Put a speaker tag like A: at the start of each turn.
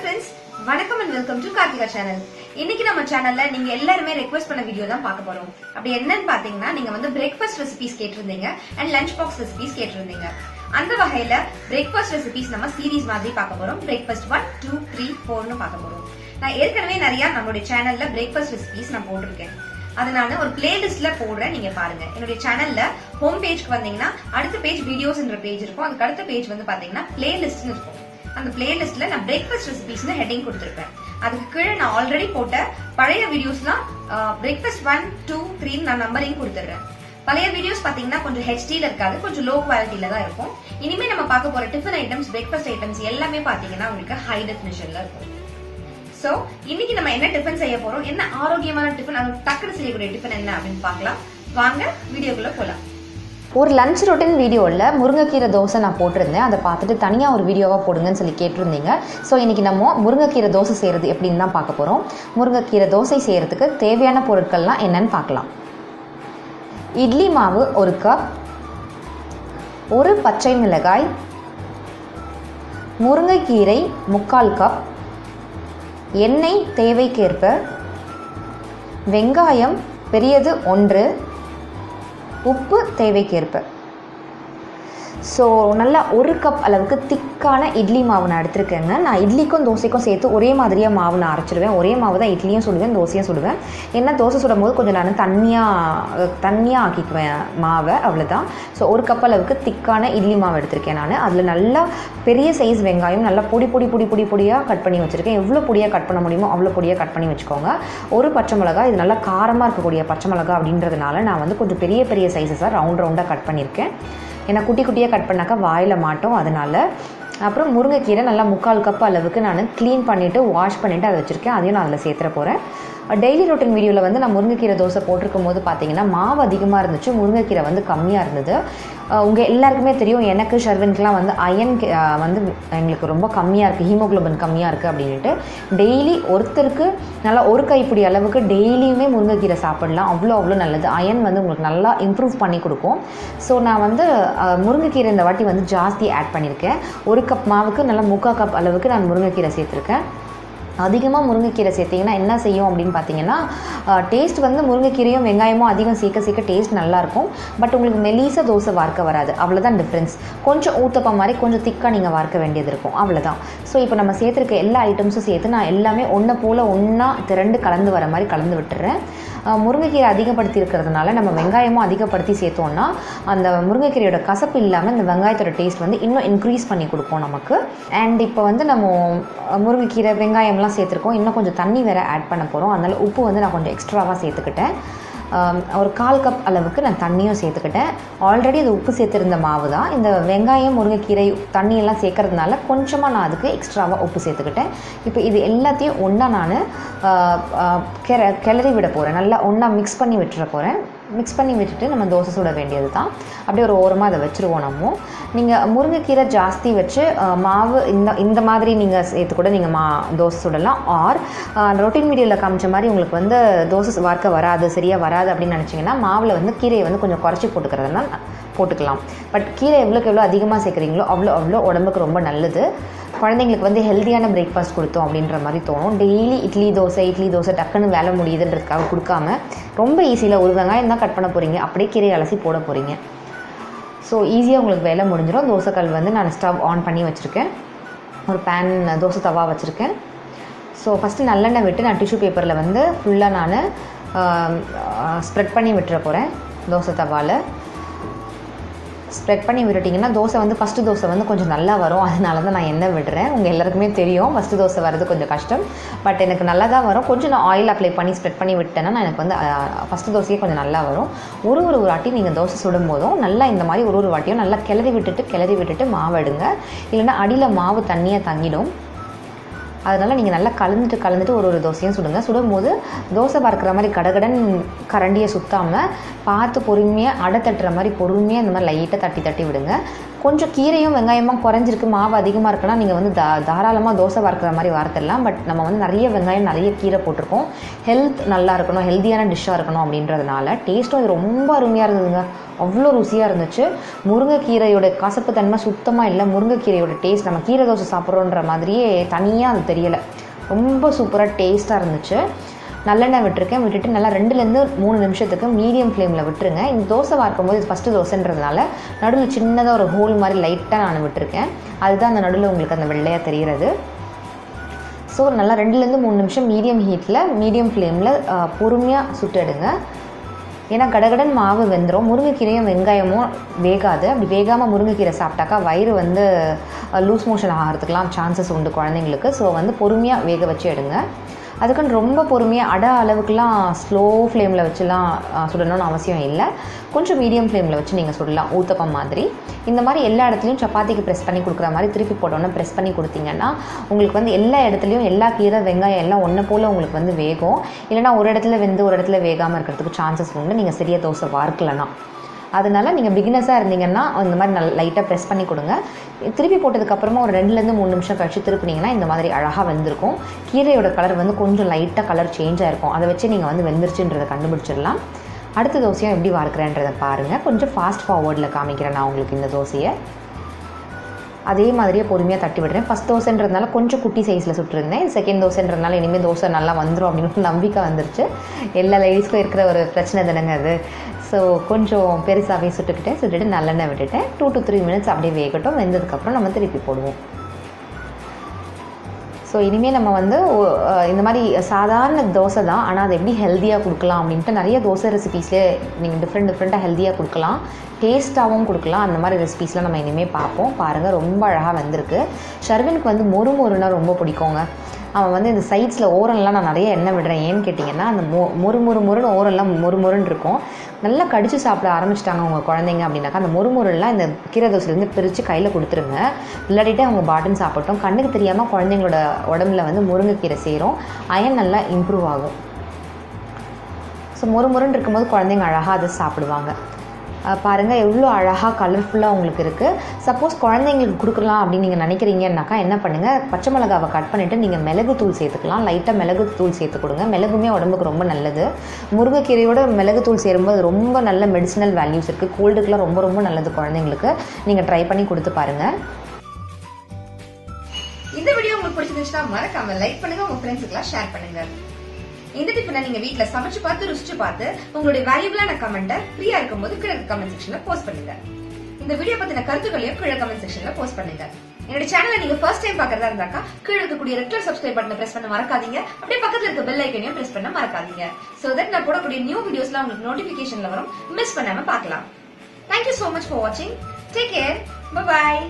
A: friends, வணக்கம் and welcome to Karthikha Channel. இன்னைக்கு நம்ம சேனல்ல நீங்க எல்லாரும் ரெக்வெஸ்ட் பண்ண வீடியோ தான் பார்க்க போறோம். அப்படி என்னன்னு பாத்தீங்கன்னா நீங்க வந்து பிரேக்ஃபாஸ்ட் ரெசிபீஸ் கேட்டிருந்தீங்க and லஞ்ச் பாக்ஸ் ரெசிபீஸ் கேட்டிருந்தீங்க. அந்த வகையில பிரேக்ஃபாஸ்ட் ரெசிபீஸ் நம்ம சீரிஸ் மாதிரி பார்க்க போறோம். பிரேக்ஃபாஸ்ட் 1, 2, 3, 4 னு பார்க்க போறோம். நான் ஏற்கனவே நிறைய நம்மளுடைய சேனல்ல பிரேக்ஃபாஸ்ட் ரெசிபீஸ் நான் போட்டிருக்கேன். அதனால ஒரு பிளேலிஸ்ட்ல போடுறேன், நீங்க பாருங்க. என்னுடைய சேனல்ல ஹோம் பேஜ்க்கு வந்தீங்கன்னா அடுத்த பேஜ் வீடியோஸ்ன்ற பேஜ் இருக்கும். அதுக்கு அடுத்த பேஜ் வந்து பாத்தீங்கன்னா பிளேலிஸ்ட்னு இருக்கும். அந்த பிளேலிஸ்ட்ல நான் பிரேக்ஃபாஸ்ட் ரெசிபீஸ்னு ஹெட்டிங் கொடுத்திருப்பேன். அதுக்கு கீழே நான் ஆல்ரெடி போட்ட பழைய வீடியோஸ்லாம் பிரேக்ஃபாஸ்ட் 1, 2, 3 நான் நம்பரிங் கொடுத்துறேன். பழைய வீடியோஸ் பாத்தீங்கன்னா கொஞ்சம் ஹெச்டில இருக்காது, கொஞ்சம் லோ குவாலிட்டில தான் இருக்கும். இனிமே நம்ம பார்க்க போற டிஃபன் ஐட்டம்ஸ், பிரேக்ஃபாஸ்ட் ஐட்டம்ஸ் எல்லாமே பாத்தீங்கன்னா உங்களுக்கு ஹை டெஃபினிஷன்ல இருக்கும். சோ இன்னைக்கு நம்ம என்ன டிஃபன் செய்ய போறோம், என்ன ஆரோக்கியமான டிஃபன், அது டக்குனு செய்யக்கூடிய டிஃபன் என்ன அப்படின்னு பார்க்கலாம். வாங்க வீடியோக்குள்ள போலாம்.
B: ஒரு லஞ்ச் ரொட்டீன் வீடியோவில் முருங்கைக்கீரை தோசை நான் போட்டிருந்தேன். அதை பார்த்துட்டு தனியாக ஒரு வீடியோவாக போடுங்கன்னு சொல்லி கேட்டிருந்தீங்க. ஸோ இன்றைக்கி நம்ம முருங்கைக்கீரை தோசை செய்கிறது எப்படின்னு தான் பார்க்க போகிறோம். முருங்கைக்கீரை தோசை செய்கிறதுக்கு தேவையான பொருட்கள்லாம் என்னன்னு பார்க்கலாம். இட்லி மாவு 1 கப், 1 பச்சை மிளகாய், முருங்கைக்கீரை 3/4 கப், எண்ணெய் தேவைக்கேற்ப, வெங்காயம் பெரியது 1, உப்பு தேவைக்கேற்ப. ஸோ நல்லா 1 கப் அளவுக்கு திக்கான இட்லி மாவு நான் எடுத்துருக்கேங்க. நான் இட்லிக்கும் தோசைக்கும் சேர்த்து ஒரே மாதிரியாக மாவு நான் அரைச்சிடுவேன். ஒரே மாவு தான் இட்லியும் சுடுவேன், தோசையும் சுடுவேன். ஏன்னா தோசை சுடும் போது கொஞ்சம் நான் தண்ணியாக ஆக்கிக்குவேன் மாவை, அவ்வளோதான். ஸோ 1 கப் அளவுக்கு திக்கான இட்லி மாவு எடுத்திருக்கேன் நான். அதில் நல்லா பெரிய சைஸ் வெங்காயம் நல்லா பொடியாக கட் பண்ணி வச்சுருக்கேன். எவ்வளோ பொடியாக கட் பண்ண முடியுமோ அவ்வளோ பொடியாக கட் பண்ணி வச்சுக்கோங்க. 1 பச்சை மிளகா, இது நல்லா காரமாக இருக்கக்கூடிய பச்சை மிளகா அப்படின்றதுனால நான் வந்து கொஞ்சம் பெரிய சைஸஸாக ரவுண்டாக கட் பண்ணியிருக்கேன். ஏன்னா குட்டியாக கட் பண்ணாக்கா வாயில் மாட்டோம், அதனால். அப்புறம் முருங்கைக்கீரை நல்லா 3/4 கப் அளவுக்கு நான் க்ளீன் பண்ணிவிட்டு வாஷ் பண்ணிவிட்டு அதை வச்சுருக்கேன். அதையும் நான் அதில் சேர்த்துற போகிறேன். டெய்லி ரொட்டீன் வீடியோவில் வந்து நான் முருங்கைக்கீரை தோசை போட்டிருக்கும் போது பார்த்தீங்கன்னா மாவு அதிகமாக இருந்துச்சு, முருங்கைக்கீரை வந்து கம்மியாக இருந்தது. உங்கள் எல்லாருக்குமே தெரியும், எனக்கு ஷர்வின்க்கெலாம் வந்து அயன் வந்து எங்களுக்கு ரொம்ப கம்மியாக இருக்குது, ஹீமோக்ளோபின் கம்மியாக இருக்குது அப்படின்ட்டு டெய்லி ஒருத்தருக்கு நல்லா 1 கைப்பிடி அளவுக்கு டெய்லியுமே முருங்கைக்கீரை சாப்பிடலாம். அவ்வளோ நல்லது. அயன் வந்து உங்களுக்கு நல்லா இம்ப்ரூவ் பண்ணி கொடுக்கும். ஸோ நான் வந்து முருங்கைக்கீரை இந்த வாட்டி வந்து ஜாஸ்தி ஆட் பண்ணியிருக்கேன். 1 கப் மாவுக்கு நல்லா 3/4 கப் அளவுக்கு நான் முருங்கைக்கீரை சேர்த்துருக்கேன். அதிகமாக முருங்கைக்கீரை சேர்த்திங்கன்னா என்ன செய்யும் அப்படின்னு பார்த்தீங்கன்னா, டேஸ்ட் வந்து முருங்கைக்கீரையும் வெங்காயமும் அதிகம் சேர்க்க டேஸ்ட் நல்லாயிருக்கும். பட் உங்களுக்கு மெலிசா தோசை வார்க்க வராது, அவ்வளோதான் டிஃப்ரென்ஸ். கொஞ்சம் ஊத்தப்பம் மாதிரி கொஞ்சம் திக்காக நீங்கள் வார்க்க வேண்டியது இருக்கும், அவ்வளோதான். ஸோ இப்போ நம்ம சேர்த்துருக்க எல்லா ஐட்டம்ஸும் சேர்த்து நான் எல்லாமே ஒன்றா திரண்டு கலந்து வர மாதிரி கலந்து விட்டுறேன். முருங்கைக்கீரை அதிகப்படுத்தி இருக்கிறதுனால நம்ம வெங்காயமும் அதிகப்படுத்தி சேர்த்தோன்னா அந்த முருங்கைக்கீரையோட கசப்பு இல்லாமல் இந்த வெங்காயத்தோட டேஸ்ட் வந்து இன்னும் இன்க்ரீஸ் பண்ணி கொடுக்கும் நமக்கு. அண்ட் இப்போ வந்து நம்ம முருங்கைக்கீரை வெங்காயம்லாம் சேர்த்துருக்கோம், இன்னும் கொஞ்சம் தண்ணி வேறு ஆட் பண்ண போகிறோம். அதனால் உப்பு வந்து நான் கொஞ்சம் எக்ஸ்ட்ராவாக சேர்த்துக்கிட்டேன். ஒரு 1/4 கப் அளவுக்கு நான் தண்ணியும் சேர்த்துக்கிட்டேன். ஆல்ரெடி அது உப்பு சேர்த்துருந்த மாவு தான். இந்த வெங்காயம் முருங்கைக்கீரை தண்ணியெல்லாம் சேர்க்கறதுனால கொஞ்சமாக நான் அதுக்கு எக்ஸ்ட்ராவாக உப்பு சேர்த்துக்கிட்டேன். இப்போ இது எல்லாத்தையும் ஒன்றா நான் கிளறி விட போகிறேன். நல்லா ஒன்றா மிக்ஸ் பண்ணி விட்டுற போகிறேன். மிக்ஸ் பண்ணி விட்டுட்டு நம்ம தோசை சுட வேண்டியது தான். அப்படியே ஒரு ஓரமாக அதை வச்சுருவோம். நம்ம நீங்கள் முருங்கைக்கீரை ஜாஸ்தி வச்சு மாவு இந்த மாதிரி நீங்கள் சேர்த்து கூட நீங்கள் தோசை சுடலாம். ஆர் ரொட்டீன் வீடியோவில் காமிச்ச மாதிரி உங்களுக்கு வந்து தோசை வார்க்க வராது, சரியாக வராது அப்படின்னு நினச்சிங்கன்னா மாவில் வந்து கீரையை வந்து கொஞ்சம் குறைச்சி போட்டுக்கிறதுனா போட்டுக்கலாம். பட் கீரை எவ்வளோ அதிகமாக சேர்க்குறீங்களோ அவ்வளோ உடம்புக்கு ரொம்ப நல்லது. குழந்தைங்களுக்கு வந்து ஹெல்த்தியான பிரேக்ஃபாஸ்ட் கொடுத்தோம் அப்படின்ற மாதிரி தோணும். டெய்லி இட்லி தோசை டக்குன்னு வேலை முடியுதுன்றதுக்காக கொடுக்காம ரொம்ப ஈஸியில் ஒரு வெங்காயம் தான் கட் பண்ண போகிறீங்க, அப்படியே கீரையை அலசி போட போகிறீங்க. ஸோ ஈஸியாக உங்களுக்கு வேலை முடிஞ்சிடும். தோசைக்கல் வந்து நான் ஸ்டவ் ஆன் பண்ணி வச்சுருக்கேன். ஒரு பேன் தோசை தவா வச்சுருக்கேன். ஸோ ஃபஸ்ட்டு நல்லெண்ணெய் விட்டு நான் டிஷ்யூ பேப்பரில் வந்து ஃபுல்லாக நான் ஸ்ப்ரெட் பண்ணி விட்டுற போகிறேன். தோசை தவாவில் ஸ்ப்ரெட் பண்ணி விட்டுட்டிங்கன்னா தோசை வந்து ஃபஸ்ட்டு தோசை வந்து கொஞ்சம் நல்லா வரும். அதனால தான் நான் எண்ணெய் விடுறேன். உங்கள் எல்லாருக்குமே தெரியும் ஃபஸ்ட்டு தோசை வர்றது கொஞ்சம் கஷ்டம். பட் எனக்கு நல்லா தான் வரும். கொஞ்சம் நான் ஆயில் அப்ளை பண்ணி ஸ்ப்ரெட் பண்ணி விட்டேன்னா எனக்கு வந்து ஃபஸ்ட்டு தோசையே கொஞ்சம் நல்லா வரும். ஒரு வாட்டி நீங்கள் தோசை சுடும் போதும் நல்லா இந்த மாதிரி ஒரு வாட்டியும் நல்லா கிளறி விட்டுட்டு மாவு எடுங்க. இல்லைன்னா அடியில் மாவு தண்ணியாக தங்கிடும். அதனால் நீங்கள் நல்லா கலந்துட்டு ஒரு தோசையும் சுடுங்க. சுடும்போது தோசை பார்க்குற மாதிரி கடகடன் கரண்டியை சுற்றாமல் பார்த்து பொறுமையாக அடை தட்டுற மாதிரி பொறுமையாக இந்த மாதிரி லைட்டாக தட்டி விடுங்க. கொஞ்சம் கீரையும் வெங்காயமும் குறைஞ்சிருக்கு, மாவு அதிகமாக இருக்குன்னா நீங்கள் வந்து தாராளமாக தோசை வார்க்கிற மாதிரி வார்த்திடலாம். பட் நம்ம வந்து நிறைய வெங்காயம் நிறைய கீரை போட்டிருக்கோம். ஹெல்த் நல்லா இருக்கணும், ஹெல்த்தியான டிஷ்ஷாக இருக்கணும் அப்படின்றதுனால. டேஸ்ட்டும் அது ரொம்ப அருமையாக இருந்ததுங்க, அவ்வளோ ருசியாக இருந்துச்சு. முருங்கைக்கீரையோட கசப்பு தன்மை சுத்தமாக இல்லை. முருங்கைக்கீரையோட டேஸ்ட் நம்ம கீரை தோசை சாப்பிட்றோன்ற மாதிரியே தனியாக அது தெரியலை. ரொம்ப சூப்பராக டேஸ்ட்டாக இருந்துச்சு. நல்லெண்ணெய் விட்டுருக்கேன். விட்டுட்டு நல்லா 2-3 நிமிஷத்துக்கு மீடியம் ஃப்ளேமில் விட்டுருங்க. இந்த தோசை வார்க்கும் போது இது ஃபஸ்ட்டு தோசைன்றதுனால நடுவில் சின்னதாக ஒரு ஹோல் மாதிரி லைட்டாக நான் விட்டுருக்கேன். அதுதான் அந்த நடுவில் உங்களுக்கு அந்த வெள்ளையாக தெரிகிறது. ஸோ நல்லா 2-3 நிமிஷம் மீடியம் ஹீட்டில் மீடியம் ஃப்ளேமில் பொறுமையாக சுட்டெடுங்க. ஏன்னா கடகடன் மாவு வெந்துடும். முருங்கைக்கீரையும் வெங்காயமும் வேகாது. அப்படி வேகாமல் முருங்கைக்கீரை சாப்பிட்டாக்கா வயிறு வந்து லூஸ் மோஷன் ஆகிறதுக்கெலாம் சான்சஸ் உண்டு குழந்தைங்களுக்கு. ஸோ வந்து பொறுமையாக வேக வச்சு எடுங்க. அதுக்குன்னு ரொம்ப பொறுமையாக அடை அளவுக்குலாம் ஸ்லோ ஃப்ளேமில் வச்சுலாம் சுடணும்னு அவசியம் இல்லை. கொஞ்சம் மீடியம் ஃப்ளேமில் வச்சு நீங்கள் சுடலாம், ஊத்தப்பம் மாதிரி. இந்த மாதிரி எல்லா இடத்துலையும் சப்பாத்திக்கு ப்ரெஸ் பண்ணி கொடுக்குற மாதிரி திருப்பி போட்டோன்னே ப்ரெஸ் பண்ணி கொடுத்தீங்கன்னா உங்களுக்கு வந்து எல்லா இடத்துலையும் எல்லா கீரை வெங்காயம் எல்லாம் ஒன்று போல் உங்களுக்கு வந்து வேகும். இல்லைனா ஒரு இடத்துல வெந்து ஒரு இடத்துல வேகாமல் இருக்கிறதுக்கு சான்சஸ் உண்டு நீங்கள் சரியாக தோசை வார்க்கலன்னா. அதனால் நீங்கள் பிகினஸாக இருந்தீங்கன்னா இந்த மாதிரி நல்லா லைட்டாக ப்ரெஸ் பண்ணி கொடுங்க. திருப்பி போட்டதுக்கப்புறமா ஒரு 2-3 நிமிஷம் கழிச்சு திருப்பினீங்கன்னா இந்த மாதிரி அழகாக வெந்திருக்கும். கீரையோட கலர் வந்து கொஞ்சம் லைட்டாக கலர் சேஞ்ச் ஆகிருக்கும். அதை வச்சு நீங்கள் வந்து வெந்துருச்சுன்றதை கண்டுபிடிச்சிடலாம். அடுத்த தோசையும் எப்படி வார்க்கிறேன்றதை பாருங்கள். கொஞ்சம் ஃபாஸ்ட் ஃபார்வர்டில் காமிக்கிறேன் நான் உங்களுக்கு இந்த தோசையை. அதே மாதிரியே பொறுமையாக தட்டி விடுறேன். ஃபஸ்ட் தோசைன்றதுனால கொஞ்சம் குட்டி சைஸில் சுட்டுருந்தேன். செகண்ட் தோசைன்றதுனால இனிமேல் தோசை நல்லா வந்துடும் அப்படின்னு நம்பிக்கை வந்துருச்சு. எல்லா லேடிஸ்க்கும் இருக்கிற ஒரு பிரச்சனை தானேங்க அது. ஸோ கொஞ்சம் பெருசாகவே சுட்டுட்டு நல்லெண்ணெய் விட்டுட்டேன். 2-3 மினிட்ஸ் அப்படியே வேகட்டும். வெந்ததுக்கப்புறம் நம்ம திருப்பி போடுவோம். ஸோ இனிமேல் நம்ம வந்து இந்த மாதிரி சாதாரண தோசை தான், ஆனால் அது எப்படி ஹெல்த்தியாக கொடுக்கலாம் அப்படின்ட்டு நிறைய தோசை ரெசிபீஸ்லேயே நீங்கள் டிஃப்ரெண்ட்டாக ஹெல்த்தியாக கொடுக்கலாம், டேஸ்ட்டாகவும் கொடுக்கலாம். அந்த மாதிரி ரெசிபீஸ்லாம் நம்ம இனிமேல் பார்ப்போம். பாருங்கள், ரொம்ப அழகாக வந்திருக்கு. ஷர்வினுக்கு வந்து மொறுனா ரொம்ப பிடிக்குங்க. அவன் வந்து இந்த சைட்ஸில் ஓரம்லாம் நான் நிறைய எண்ணெய் விடுறேன். ஏன்னு கேட்டிங்கன்னா அந்த மொறுன்னு ஓரெல்லாம் மொறுன்னு இருக்கும். நல்லா கடிச்சு சாப்பிட ஆரம்பிச்சிட்டாங்க உங்கள் குழந்தைங்க அப்படின்னாக்கா அந்த மொறுலாம் இந்த கீரை தோசைலேருந்து பிரித்து கையில் கொடுத்துருங்க. விளையாடிட்டே அவங்க பாட்டுன்னு சாப்பிட்டோம். கண்ணுக்கு தெரியாமல் குழந்தைங்களோட உடம்புல வந்து முருங்கைக்கீரை சேரும், அயன் நல்லா இம்ப்ரூவ் ஆகும். ஸோ மொறுன்னு இருக்கும்போது குழந்தைங்க அழகாக அதை சாப்பிடுவாங்க. பாருங்கள் எவ்வளோ அழகாக கலர்ஃபுல்லாக உங்களுக்கு இருக்குது. சப்போஸ் குழந்தைங்களுக்கு கொடுக்கலாம் அப்படின்னு நீங்கள் நினைக்கிறீங்கன்னாக்கா என்ன பண்ணுங்கள், பச்சை மிளகாவை கட் பண்ணிவிட்டு நீங்கள் மிளகுத்தூள் சேர்த்துக்கலாம். லைட்டாக மிளகுத்தூள் சேர்த்து கொடுங்க. மிளகுமே உடம்புக்கு ரொம்ப நல்லது. முருங்கைக்கீரையோட மிளகுத்தூள் சேரும்போது ரொம்ப நல்ல மெடிசினல் வேல்யூஸ் இருக்குது. கோல்டுக்கெலாம் ரொம்ப ரொம்ப நல்லது குழந்தைங்களுக்கு. நீங்கள் ட்ரை பண்ணி கொடுத்து பாருங்கள்.
A: இந்த வீடியோ உங்களுக்கு பிடிச்சிருந்துச்சுன்னா மறக்காம லைக் பண்ணுங்க, உங்க ஃப்ரெண்ட்ஸுக்குலாம் ஷேர் பண்ணுங்க. இந்த டிஃபனை நீங்க வீட்ல சமைச்சு பார்த்து ருசிச்சு பார்த்து உங்களுடைய வேல்யூபிளான கமெண்ட்டை ஃப்ரீயா இருக்கும்போது கீழே கமெண்ட் செக்ஷன்ல போஸ்ட் பண்ணுங்க. இந்த வீடியோ பத்தின கருத்துக்களையும் கீழே கமெண்ட் செக்ஷன்ல போஸ்ட் பண்ணுங்க. என்னோட சேனலை நீங்க ஃபர்ஸ்ட் டைம் பாக்குறதா இருந்தாக்கா கீழே இருக்கக்கூடிய ரெட் கலர் சப்ஸ்கிரைப் பட்டனை பிரஸ் பண்ண மறக்காதீங்க. அப்படியே பக்கத்துல இருக்க பெல் ஐக்கனையும் பிரஸ் பண்ண மறக்காதீங்க. சோ தட் நான் போடக்கூடிய நியூ வீடியோஸ்லாம் உங்களுக்கு நோட்டிபிகேஷன்ல வரும், மிஸ் பண்ணாம பார்க்கலாம். Thank you so much for watching. Take care. Bye bye.